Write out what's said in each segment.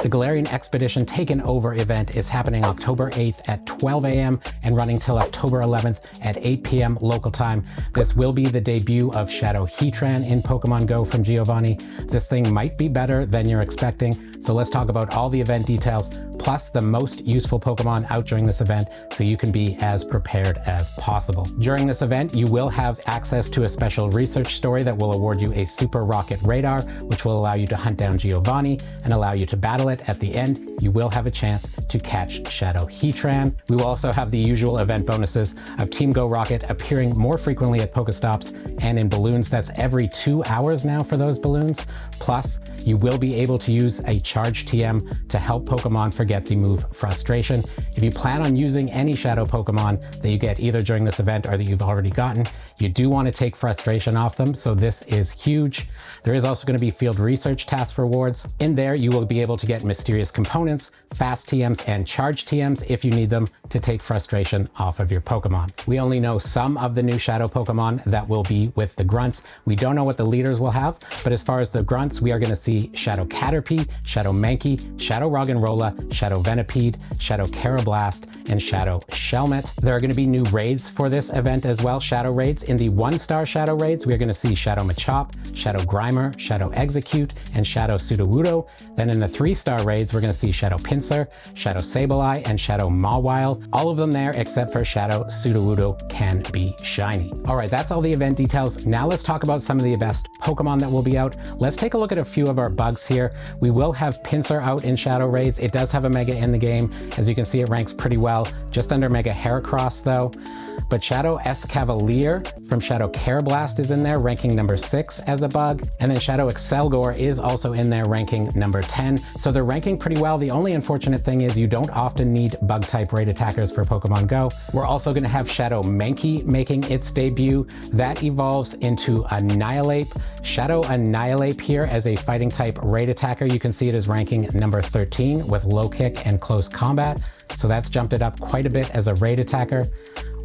The Galarian Expedition Taken Over event is happening October 8th at 12 a.m. and running till October 11th at 8 p.m. local time. This will be the debut of Shadow Heatran in Pokemon Go from Giovanni. This thing might be better than you're expecting, so let's talk about all the event details, plus the most useful Pokemon out during this event so you can be as prepared as possible. During this event, you will have access to a special research story that will award you a Super Rocket Radar, which will allow you to hunt down Giovanni and allow you to battle it. At the end, you will have a chance to catch Shadow Heatran. We will also have the usual event bonuses of Team Go Rocket appearing more frequently at Pokestops and in balloons. That's every 2 hours now for those balloons. Plus, you will be able to use a Charge TM to help Pokemon forget the move Frustration. If you plan on using any Shadow Pokemon that you get either during this event or that you've already gotten, you do want to take Frustration off them, so this is huge. There is also going to be Field Research Task rewards. In there, you will be able to get Mysterious Components, Fast TMs, and Charge TMs if you need them to take Frustration off of your Pokemon. We only know some of the new Shadow Pokemon that will be with the Grunts. We don't know what the leaders will have, but as far as the Grunts, we are going to see Shadow Caterpie, Shadow Mankey, Shadow Roggenrola, Shadow Venipede, Shadow Carablast, and Shadow Shelmet. There are going to be new raids for this event as well, Shadow Raids. In the 1-star Shadow Raids, we are going to see Shadow Machop, Shadow Grimer, Shadow Execute, and Shadow Sudowoodo. Then in the 3-star raids, we're going to see Shadow Pinsir, Shadow Sableye, and Shadow Mawile. All of them there except for Shadow Sudowoodo can be shiny. All right, that's all the event details. Now let's talk about some of the best Pokemon that will be out. Let's take a look at a few of our bugs here. We will have Pinsir out in Shadow Raids. It does have a Mega in the game. As you can see, it ranks pretty well, just under Mega Heracross though. But Shadow Escavalier from Shadow Carablast is in there, ranking number 6 as a bug. And then Shadow Excelgor is also in there, ranking number 10. So they're ranking pretty well. The only unfortunate thing is you don't often need bug type raid attackers for Pokemon Go. We're also going to have Shadow Mankey making its debut. That evolves into Annihilape. Shadow Annihilape here as a fighting type raid attacker. You can see it is ranking number 13 with low kick and close combat. So that's jumped it up quite a bit as a raid attacker.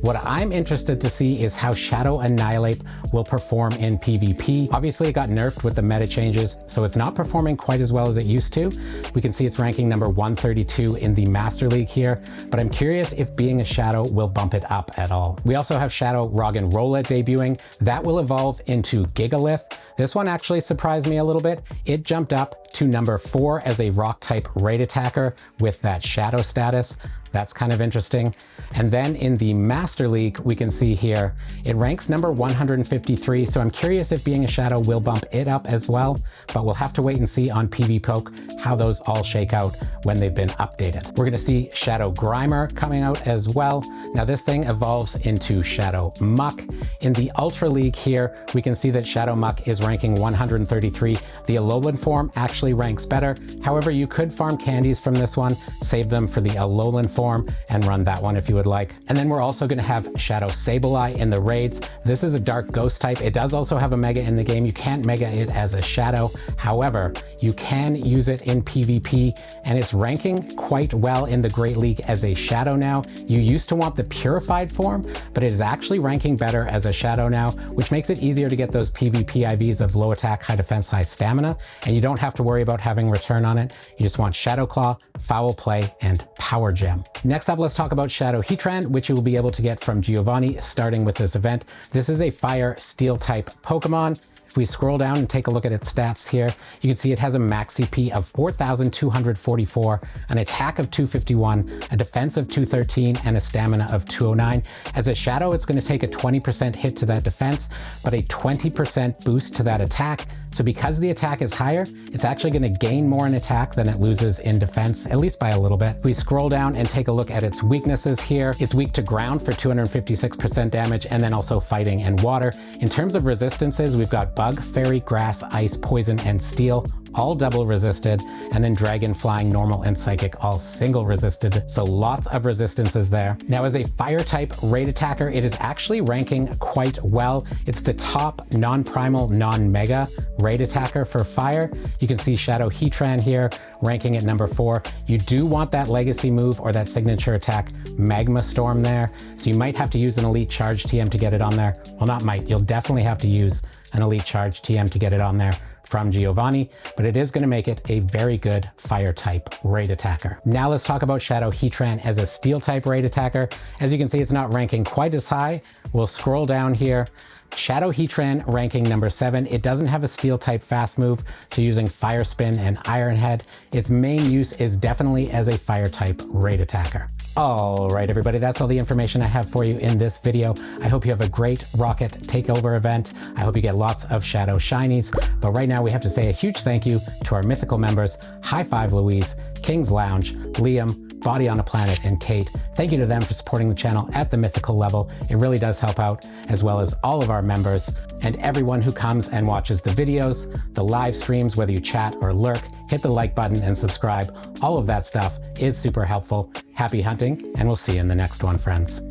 What I'm interested to see is how Shadow Annihilape will perform in PvP. Obviously, it got nerfed with the meta changes, so it's not performing quite as well as it used to. We can see it's ranking number 132 in the Master League here, but I'm curious if being a Shadow will bump it up at all. We also have Shadow Roggenrola debuting. That will evolve into Gigalith. This one actually surprised me a little bit. It jumped up to number 4 as a rock type raid attacker with that Shadow status. That's kind of interesting. And then in the Master League, we can see here, it ranks number 153. So I'm curious if being a Shadow will bump it up as well, but we'll have to wait and see on PvPoke how those all shake out when they've been updated. We're gonna see Shadow Grimer coming out as well. Now this thing evolves into Shadow Muck. In the Ultra League here, we can see that Shadow Muck is ranking 133. The Alolan form actually ranks better. However, you could farm candies from this one, save them for the Alolan form, and run that one if you would like. And then we're also going to have Shadow Sableye in the raids. This is a dark ghost type. It does also have a Mega in the game. You can't Mega it as a Shadow. However, you can use it in PvP, and it's ranking quite well in the Great League as a Shadow now. You used to want the Purified form, but it is actually ranking better as a Shadow now, which makes it easier to get those PvP IVs of low attack, high defense, high stamina, and you don't have to worry about having return on it. You just want Shadow Claw, Foul Play, and Power Gem. Next up, let's talk about Shadow Heatran, which you will be able to get from Giovanni starting with this event. This is a Fire Steel type Pokemon. If we scroll down and take a look at its stats here, you can see it has a max CP of 4,244, an attack of 251, a defense of 213, and a stamina of 209. As a Shadow, it's going to take a 20% hit to that defense, but a 20% boost to that attack. So because the attack is higher, it's actually going to gain more in attack than it loses in defense, at least by a little bit. If we scroll down and take a look at its weaknesses here, it's weak to ground for 256% damage, and then also fighting and water. In terms of resistances, we've got Bug, Fairy, Grass, Ice, Poison, and Steel, all double resisted, and then Dragon, Flying, Normal, and Psychic all single resisted. So lots of resistances there. Now as a Fire type raid attacker, it is actually ranking quite well. It's the top non-primal, non-mega raid attacker for Fire. You can see Shadow Heatran here ranking at number 4. You do want that legacy move or that signature attack Magma Storm there. So you might have to use an Elite Charge TM to get it on there. Well, not might, you'll definitely have to use an Elite Charge TM to get it on there from Giovanni, but it is going to make it a very good fire type raid attacker. Now let's talk about Shadow Heatran as a steel type raid attacker. As you can see, it's not ranking quite as high. We'll scroll down here. Shadow Heatran ranking number 7. It doesn't have a steel type fast move, so using Fire Spin and Iron Head, its main use is definitely as a fire type raid attacker. All right, everybody, that's all the information I have for you in this video. I hope you have a great Rocket Takeover event. I hope you get lots of Shadow Shinies. But right now we have to say a huge thank you to our mythical members, High Five Louise, King's Lounge, Liam, Body on a Planet, and Kate. Thank you to them for supporting the channel at the mythical level. It really does help out, as well as all of our members and everyone who comes and watches the videos, the live streams, whether you chat or lurk. Hit the like button and subscribe. All of that stuff is super helpful. Happy hunting, and we'll see you in the next one, friends.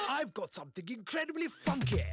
I've got something incredibly funky.